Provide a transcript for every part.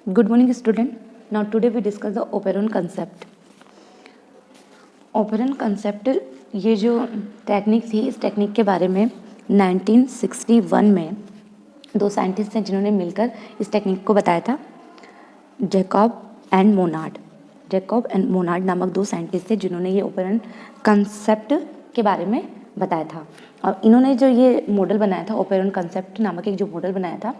Good morning, student. Now today we discuss the operon concept. Operon concept, ये जो technique थी, इस technique के बारे में 1961 में दो साइंटिस्ट हैं जिन्होंने मिलकर इस टेक्निक को बताया था। जैकब एंड मोनार्ड नामक दो साइंटिस्ट थे जिन्होंने ये ओपेरॉन कंसेप्ट के बारे में बताया था। और इन्होंने जो ये मॉडल बनाया था, ओपेरॉन कंसेप्ट नामक एक जो मॉडल बनाया था,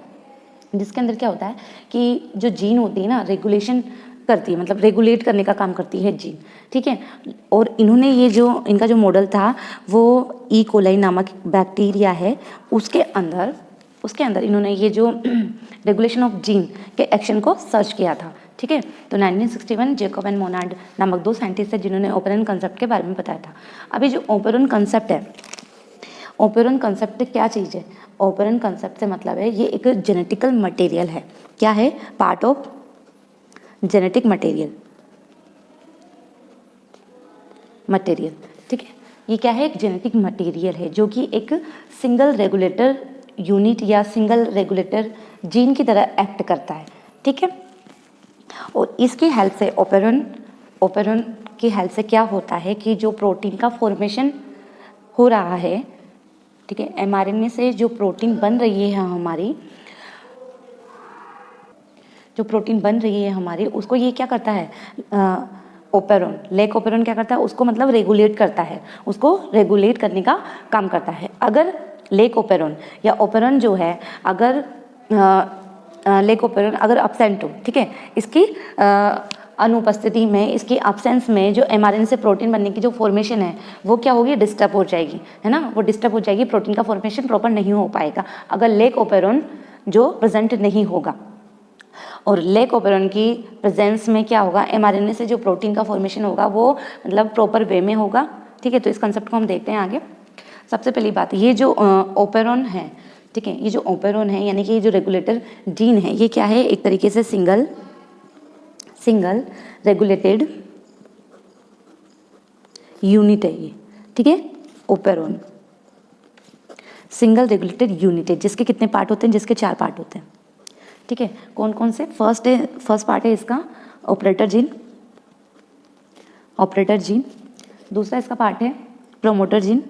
जिसके अंदर क्या होता है कि जो जीन होती है ना, रेगुलेशन करती है, मतलब रेगुलेट करने का काम करती है जीन, ठीक है। और इन्होंने ये जो इनका जो मॉडल था वो ई कोलाई नामक बैक्टीरिया है, उसके अंदर इन्होंने ये जो रेगुलेशन ऑफ जीन के एक्शन को सर्च किया था, ठीक है। तो 1961 जैकब एंड मोनार्ड नामक दो साइंटिस्ट है जिन्होंने ओपेरॉन कंसेप्ट के बारे में बताया था। अभी जो ओपेरॉन कंसेप्ट है, ओपेरॉन कंसेप्ट क्या चीज़ है? ओपेरॉन कंसेप्ट से मतलब है ये एक जेनेटिकल मटेरियल है। क्या है? पार्ट ऑफ जेनेटिक मटेरियल, ठीक है। ये क्या है? एक जेनेटिक मटेरियल है जो कि एक सिंगल रेगुलेटर यूनिट या सिंगल रेगुलेटर जीन की तरह एक्ट करता है, ठीक है। और इसकी हेल्प से ओपेरॉन की हेल्प से क्या होता है कि जो प्रोटीन का फॉर्मेशन हो रहा है, ठीक है, एमआरएनए से जो प्रोटीन बन रही है हमारी, उसको ये क्या करता है? ओपेरॉन, लेक ओपेरॉन क्या करता है? उसको मतलब रेगुलेट करता है, उसको रेगुलेट करने का काम करता है। अगर लेक ओपेरॉन या ओपेरॉन जो है, अगर लेक ओपेरॉन अगर अब्सेंट हो, ठीक है, इसकी अनुपस्थिति में, इसकी एब्सेंस में जो एमआरएनए से प्रोटीन बनने की जो फॉर्मेशन है वो क्या होगी? डिस्टर्ब हो जाएगी, है ना। वो डिस्टर्ब हो जाएगी, प्रोटीन का फॉर्मेशन प्रॉपर नहीं हो पाएगा अगर लेक ओपेरॉन जो प्रेजेंट नहीं होगा। और लेक ओपेरॉन की प्रेजेंस में क्या होगा? एमआरएनए से जो प्रोटीन का फॉर्मेशन होगा वो मतलब प्रॉपर वे में होगा, ठीक है। तो इस कंसेप्ट को हम देखते हैं आगे। सबसे पहली बात, ये जो ओपेरॉन है, ठीक है, ये जो ओपेरॉन है यानी कि ये जो रेगुलेटर जीन है, ये क्या है? एक तरीके से सिंगल रेगुलेटेड यूनिट है ये, ठीक है। ओपेरॉन सिंगल रेगुलेटेड यूनिट है जिसके कितने पार्ट होते हैं? जिसके 4 पार्ट होते हैं, ठीक है। कौन कौन से? फर्स्ट पार्ट है इसका ऑपरेटर जीन। दूसरा इसका पार्ट है प्रोमोटर जीन।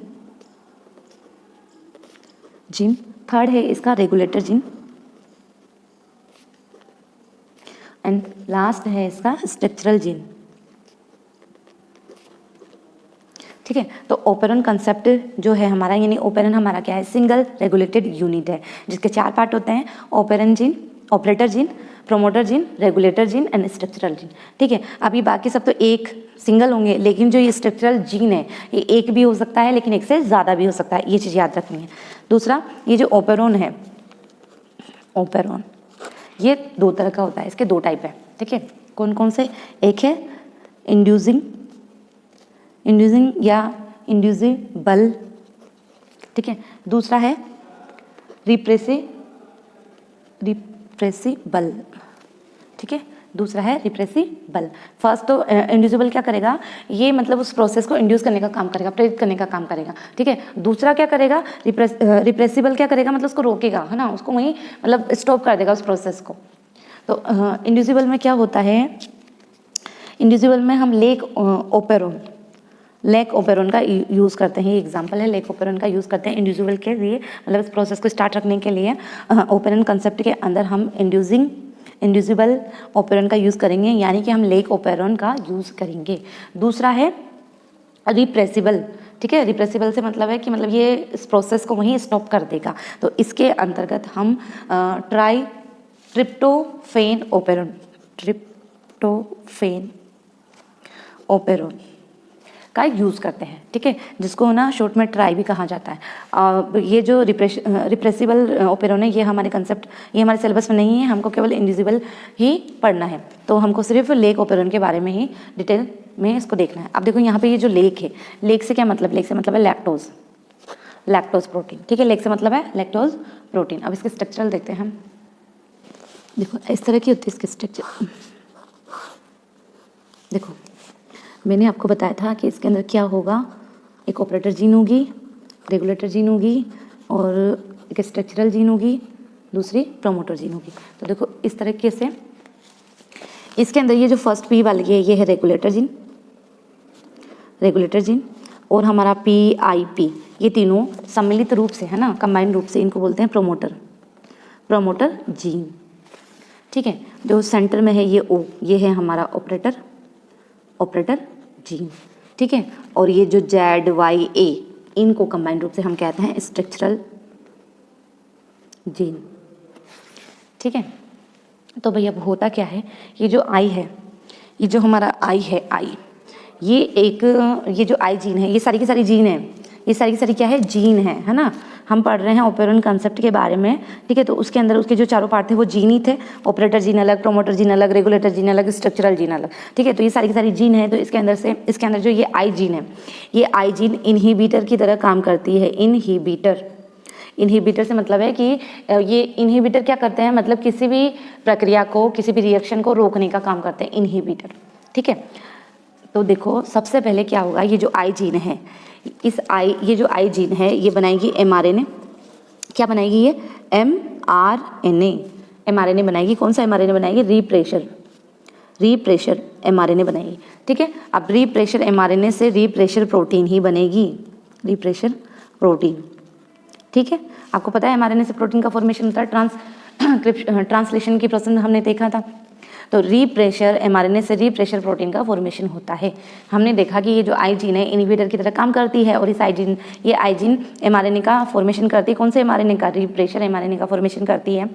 थर्ड है इसका रेगुलेटर जीन एंड लास्ट है इसका स्ट्रक्चरल जीन, ठीक है। तो ओपेरॉन कंसेप्ट जो है हमारा, यानी ओपेरॉन हमारा क्या है? सिंगल रेगुलेटेड यूनिट है जिसके 4 पार्ट होते हैं, operator gene, promoter gene, regulator gene and structural gene, ठीक है। अभी बाकी सब तो एक सिंगल होंगे, लेकिन जो ये स्ट्रक्चरल जीन है ये एक भी हो सकता है, लेकिन एक से ज़्यादा भी हो सकता है, ये चीज़ याद रखनी है। दूसरा, ये जो ओपेरॉन है, ओपेरॉन ये 2 तरह का होता है, इसके 2 टाइप है, ठीक है। कौन कौन से? एक है इंड्यूसिंग या इंड्यूसिबल, ठीक है। दूसरा है रिप्रेसिबल, ठीक है। दूसरा है रिप्रेसिबल। फर्स्ट तो इंड्यूसिबल क्या करेगा? ये मतलब उस प्रोसेस को इंड्यूस करने का काम करेगा, प्रेरित करने का काम करेगा, ठीक है। दूसरा क्या करेगा? रिप्रेसिबल क्या करेगा? मतलब उसको रोकेगा, है ना, उसको वहीं मतलब स्टॉप कर देगा उस प्रोसेस को। तो इंड्यूसिबल में क्या होता है? इंड्यूसिबल में हम लेक ओपेरॉन का यूज़ करते हैं। ये एग्जांपल है, लेक ओपेरॉन का यूज़ करते हैं इंड्यूसिबल के लिए, मतलब इस प्रोसेस को स्टार्ट रखने के लिए। ओपेरॉन कंसेप्ट के अंदर हम इंड्यूसिबल ओपेरॉन का यूज़ करेंगे, यानी कि हम लेक ओपेरॉन का यूज़ करेंगे। दूसरा है रिप्रेसिबल, ठीक है। रिप्रेसिबल से मतलब है कि मतलब ये इस प्रोसेस को वहीं स्टॉप कर देगा। तो इसके अंतर्गत हम ट्रिप्टोफेन ओपेरॉन का यूज़ करते हैं, ठीक है, जिसको ना शॉर्ट में ट्राई भी कहा जाता है। ये जो रिप्रेसिबल ओपेरॉन है, ये हमारे कंसेप्ट, ये हमारे सिलेबस में नहीं है, हमको केवल इंड्यूसिबल ही पढ़ना है। तो हमको सिर्फ लेक ओपेरॉन के बारे में ही डिटेल में इसको देखना है। अब देखो यहाँ पे ये जो लेक है, लेक से क्या मतलब? लेक से मतलब है लैक्टोज प्रोटीन, ठीक है। लेक से मतलब है लैक्टोज प्रोटीन। अब इसके स्ट्रक्चरल देखते हैं हम। देखो इस तरह की होती है इसके स्ट्रक्चर। देखो मैंने आपको बताया था कि इसके अंदर क्या होगा? एक ऑपरेटर जीन होगी, रेगुलेटर जीन होगी और एक स्ट्रक्चरल जीन होगी, दूसरी प्रोमोटर जीन होगी। तो देखो इस तरीके से इसके अंदर ये जो फर्स्ट पी वाली है ये है रेगुलेटर जीन, रेगुलेटर जीन, और हमारा PIP, ये तीनों सम्मिलित रूप से है ना, कंबाइंड रूप से इनको बोलते हैं प्रोमोटर, प्रोमोटर जीन। ठीक है, जो सेंटर में है ये O, ये है हमारा ऑपरेटर, ऑपरेटर जीन। ठीक है, और ये जो ZYA, इनको कंबाइंड रूप से हम कहते हैं स्ट्रक्चरल जीन। ठीक है, तो भैया अब होता क्या है, ये जो I है, ये जो हमारा I है, I, ये एक, ये जो I जीन है, ये सारी की सारी जीन है, ये सारी की सारी क्या है, जीन है ना। हम पढ़ रहे हैं ओपेरॉन कंसेप्ट के बारे में। ठीक है, तो उसके अंदर उसके जो चारों पार्ट थे वो जीन ही थे, ऑपरेटर जीन अलग, प्रोमोटर जीन अलग, रेगुलेटर जीन अलग, स्ट्रक्चरल जीन अलग। ठीक है, तो ये सारी की सारी जीन है। तो इसके अंदर से, इसके अंदर जो ये I जीन है, ये I जीन इनहिबिटर की तरह काम करती है। इनहिबिटर, इनहिबिटर से मतलब है कि ये इनहिबिटर क्या करते हैं, मतलब किसी भी प्रक्रिया को, किसी भी रिएक्शन को रोकने का काम करते हैं इनहिबिटर। ठीक है, तो देखो सबसे पहले क्या होगा, ये जो I जीन है, इस ये जो I जीन है ये बनाएगी mRNA। क्या बनाएगी ये, mRNA, mRNA बनाएगी। कौन सा mRNA बनाएगी, रीप्रेशर, रीप्रेशर mRNA बनाएगी। ठीक है, अब रीप्रेशर mRNA से रीप्रेशर प्रोटीन ही बनेगी, रीप्रेशर प्रोटीन। ठीक है, आपको पता है mRNA से प्रोटीन का फॉर्मेशन होता है, ट्रांसलेशन की प्रोसेस हमने देखा था। तो रीप्रेशर mRNA से रीप्रेशर प्रोटीन का फॉर्मेशन होता है। हमने देखा कि ये जो I जीन है इनहिबिटर की तरह काम करती है, और इस I जीन, ये I जीन mRNA का फॉर्मेशन करती है। कौन से mRNA का, रीप्रेशर mRNA का फॉर्मेशन करती है।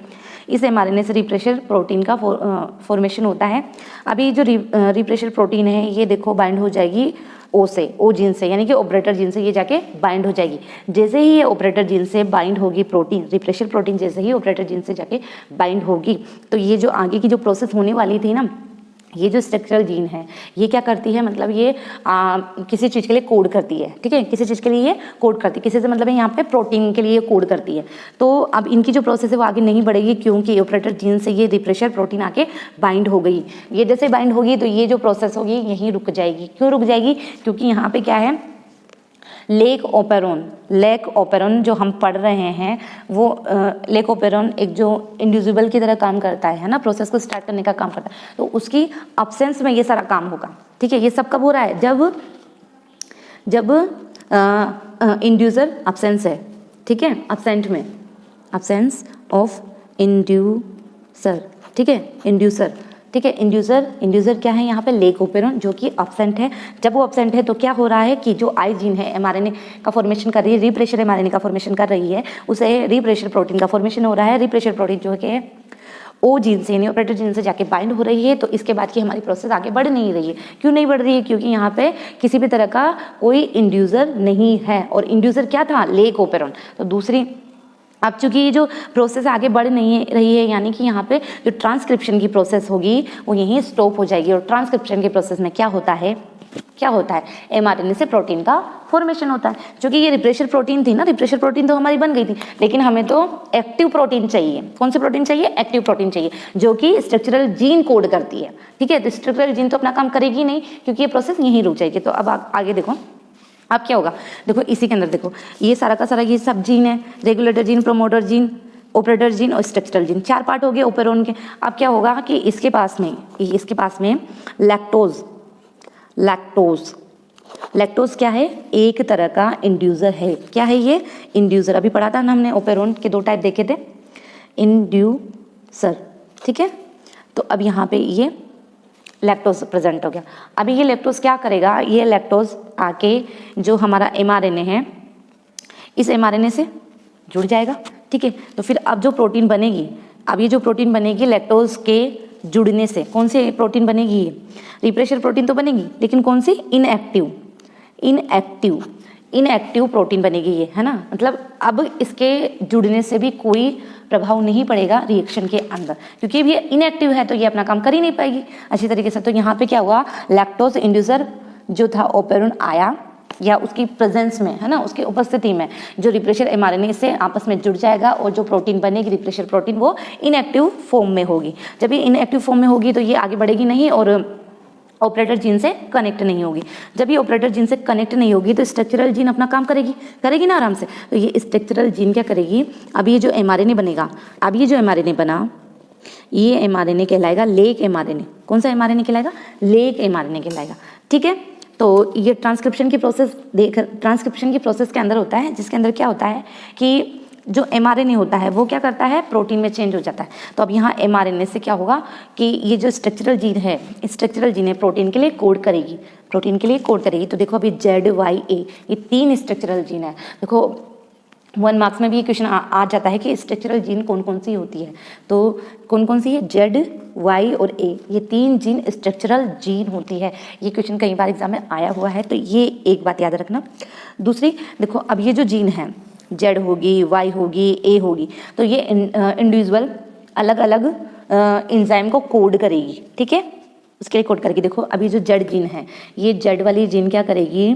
इस mRNA से रीप्रेशर प्रोटीन का फॉर्मेशन होता है। अभी जो रीप्रेशर प्रोटीन है ये देखो बाइंड हो जाएगी O से, O जीन से, यानी कि ऑपरेटर जीन से ये जाके बाइंड हो जाएगी। जैसे ही ये ऑपरेटर जीन से बाइंड होगी प्रोटीन, रिप्रेशर प्रोटीन जैसे ही ऑपरेटर जीन से जाके बाइंड होगी, तो ये जो आगे की जो प्रोसेस होने वाली थी ना, ये जो स्ट्रक्चरल जीन है ये क्या करती है, मतलब ये किसी चीज़ के लिए कोड करती है। ठीक है, किसी चीज़ के लिए ये कोड करती है, किसी से मतलब है यहाँ पे प्रोटीन के लिए कोड करती है। तो अब इनकी जो प्रोसेस है वो आगे नहीं बढ़ेगी, क्योंकि ऑपरेटर जीन से ये रिप्रेशर प्रोटीन आके बाइंड हो गई। ये जैसे बाइंड होगी तो ये जो प्रोसेस होगी यहीं रुक जाएगी। क्यों रुक जाएगी, क्योंकि यहाँ पे क्या है, लेक ओपेरॉन जो हम पढ़ रहे हैं वो लेक ओपेरॉन एक जो इंडिविजुअल की तरह काम करता है ना, प्रोसेस को स्टार्ट करने का काम करता है। तो उसकी अब्सेंस में ये सारा काम होगा। ठीक है, ये सब कब हो रहा है, जब इंड्यूसर अब्सेंस है। ठीक है, अब्सेंट में, अब्सेंस ऑफ इंड्यूसर। ठीक है, इंड्यूसर। ठीक है, इंड्यूसर क्या है यहाँ पे, लेक ओपेरॉन जो कि अब्सेंट है। जब वो अब्सेंट है तो क्या हो रहा है कि जो I जीन है mRNA का फॉर्मेशन कर रही है, रीप्रेशर mRNA का फॉर्मेशन कर रही है, उसे रीप्रेशर प्रोटीन का फॉर्मेशन हो रहा है। रीप्रेशर प्रोटीन जो है O जीन से, यानी ऑपरेटर जीन से जाके बाइंड हो रही है। तो इसके बाद की हमारी प्रोसेस आगे बढ़ नहीं रही है। क्यों नहीं बढ़ रही है, क्योंकि यहाँ पे किसी भी तरह का कोई इंड्यूसर नहीं है, और इंड्यूसर क्या था, लेक ओपेरॉन। तो दूसरी, अब चूंकि ये जो प्रोसेस आगे बढ़ नहीं रही है, यानी कि यहाँ पे जो ट्रांसक्रिप्शन की प्रोसेस होगी वो यहीं स्टॉप हो जाएगी। और ट्रांसक्रिप्शन की प्रोसेस में क्या होता है, mRNA से प्रोटीन का फॉर्मेशन होता है। क्योंकि ये रिप्रेशर प्रोटीन थी ना, रिप्रेशर प्रोटीन तो हमारी बन गई थी, लेकिन हमें तो एक्टिव प्रोटीन चाहिए। कौन सी प्रोटीन चाहिए, एक्टिव प्रोटीन चाहिए, जो कि स्ट्रक्चरल जीन कोड करती है। ठीक है, तो स्ट्रक्चरल जीन तो अपना काम करेगी नहीं, क्योंकि ये प्रोसेस यहीं रुक जाएगी। तो अब आगे देखो, अब क्या होगा, देखो इसी के अंदर देखो ये सारा का सारा ये सब जीन है, regulator gene, promoter gene, operator gene और स्ट्रक्चरल जीन, 4 पार्ट हो गए ओपेरॉन के। अब क्या होगा कि इसके पास में लैक्टोज क्या है, एक तरह का इंड्यूसर है। क्या है ये, इंड्यूसर। अभी पढ़ा था ना हमने, ओपेरॉन के 2 टाइप देखे थे, इंड्यूसर। ठीक है, तो अब यहाँ पे ये लैक्टोज प्रेजेंट हो गया। अभी ये लैक्टोज क्या करेगा, ये लैक्टोज आके जो हमारा mRNA है, इस mRNA से जुड़ जाएगा। ठीक है, तो फिर अब जो प्रोटीन बनेगी, अब ये जो प्रोटीन बनेगी लैक्टोज के जुड़ने से, कौन सी प्रोटीन बनेगी, ये रिप्रेशर प्रोटीन तो बनेगी, लेकिन कौन सी, इनएक्टिव प्रोटीन बनेगी ये, है ना। मतलब अब इसके जुड़ने से भी कोई प्रभाव नहीं पड़ेगा रिएक्शन के अंदर, क्योंकि ये इनएक्टिव है तो ये अपना काम कर ही नहीं पाएगी अच्छी तरीके से। तो यहाँ पे क्या हुआ, लैक्टोज इंड्यूसर जो था ओपेरॉन आया, या उसकी प्रेजेंस में, है ना, उसकी उपस्थिति में जो रिप्रेशर mRNA से आपस में जुड़ जाएगा, और जो प्रोटीन बनेगी रिप्रेशर प्रोटीन वो इनएक्टिव फॉर्म में होगी। जब ये इनएक्टिव फॉर्म में होगी तो ये आगे बढ़ेगी नहीं और ऑपरेटर जीन से कनेक्ट नहीं होगी। जब ये ऑपरेटर जीन से कनेक्ट नहीं होगी तो स्ट्रक्चरल जीन अपना काम करेगी ना आराम से। तो ये स्ट्रक्चरल जीन क्या करेगी, अब ये जो mRNA बनेगा, अब ये जो mRNA बना, ये mRNA कहलाएगा लेक mRNA। कौन सा mRNA कहलाएगा? लेक mRNA कहलाएगा। ठीक है, तो ये ट्रांसक्रिप्शन की प्रोसेस के अंदर होता है, जिसके अंदर क्या होता है कि जो mRNA होता है वो क्या करता है, प्रोटीन में चेंज हो जाता है। तो अब यहाँ mRNA से क्या होगा कि ये जो स्ट्रक्चरल जीन है, स्ट्रक्चरल जीन है प्रोटीन के लिए कोड करेगी, प्रोटीन के लिए कोड करेगी। तो देखो अभी ZYA ये 3 स्ट्रक्चरल जीन है। देखो 1 मार्क्स में भी ये क्वेश्चन आ जाता है कि स्ट्रक्चरल जीन कौन कौन सी होती है। तो कौन कौन सी है? Z, Y और A, ये 3 जीन स्ट्रक्चरल जीन होती है। ये क्वेश्चन कई बार एग्जाम में आया हुआ है, तो ये एक बात याद रखना। दूसरी देखो, अब ये जो जीन है Z होगी, Y होगी, A होगी, तो ये इंडिविजुअल अलग अलग एंजाइम को कोड करेगी। ठीक है, उसके लिए कोड करेगी। देखो अभी जो Z जीन है, ये Z वाली जीन क्या करेगी,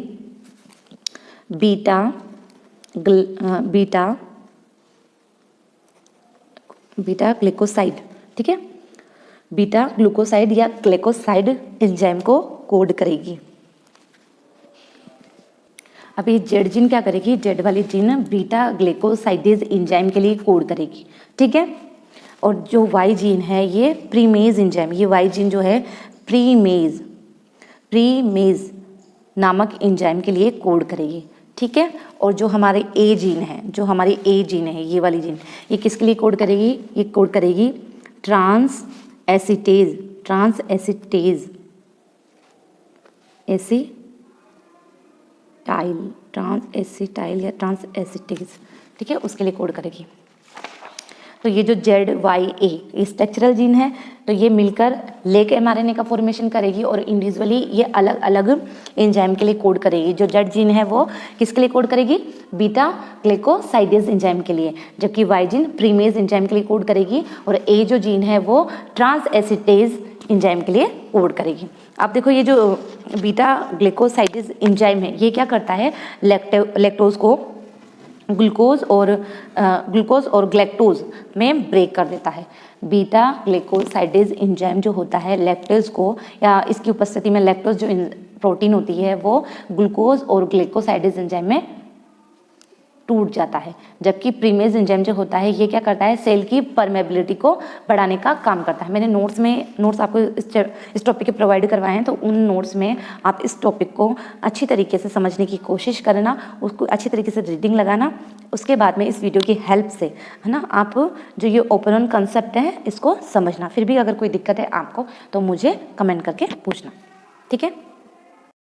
बीटा ग्लूकोसाइड, ठीक है, बीटा ग्लूकोसाइड या ग्लाइकोसाइड एंजाइम को कोड करेगी। अब ये जेड जीन क्या करेगी, जेड वाली जीन बीटा ग्लाइकोसाइडेज एंजाइम के लिए कोड करेगी। ठीक है, और जो वाई जीन है ये प्रीमेज एंजाइम, ये वाई जीन जो है प्रीमेज नामक एंजाइम के लिए कोड करेगी। ठीक है, और जो हमारे ए जीन है, जो हमारी ए जीन है, ये वाली जीन, ये किसके लिए कोड करेगी, ये कोड करेगी ट्रांस एसिटाइल या ट्रांस एसिटेज, ठीक है, उसके लिए कोड करेगी। तो ये जो ZYA स्ट्रक्चरल जीन है, तो ये मिलकर लेक mRNA का फॉर्मेशन करेगी और इंडिविजुअली ये अलग अलग एंजाइम के लिए कोड करेगी। जो Z जीन है वो किसके लिए कोड करेगी, बीटा ग्लाइकोसाइडेज एंजाइम के लिए, जबकि Y जीन प्रीमेज एंजाइम के लिए कोड करेगी और A जो जीन है वो ट्रांस एसिटेज एंजाइम के लिए कोड करेगी। अब देखो ये जो बीटा ग्लाइकोसाइडेज एंजाइम है ये क्या करता है, लैक्टोज को ग्लूकोज और ग्लैक्टोज में ब्रेक कर देता है। बीटा ग्लाइकोसाइडेज एंजाइम जो होता है लैक्टोज को, या इसकी उपस्थिति में लैक्टोज जो प्रोटीन होती है वो ग्लूकोज और ग्लाइकोसाइडेज एंजाइम में टूट जाता है, जबकि प्रीमेज एंजाइम जो होता है ये क्या करता है, सेल की परमेबिलिटी को बढ़ाने का काम करता है। मैंने नोट्स आपको इस टॉपिक के प्रोवाइड करवाए हैं, तो उन नोट्स में आप इस टॉपिक को अच्छी तरीके से समझने की कोशिश करना, उसको अच्छी तरीके से रीडिंग लगाना, उसके बाद में इस वीडियो की हेल्प से, है ना, आप जो ये ओपन कंसेप्ट है इसको समझना। फिर भी अगर कोई दिक्कत है आपको तो मुझे कमेंट करके पूछना। ठीक है।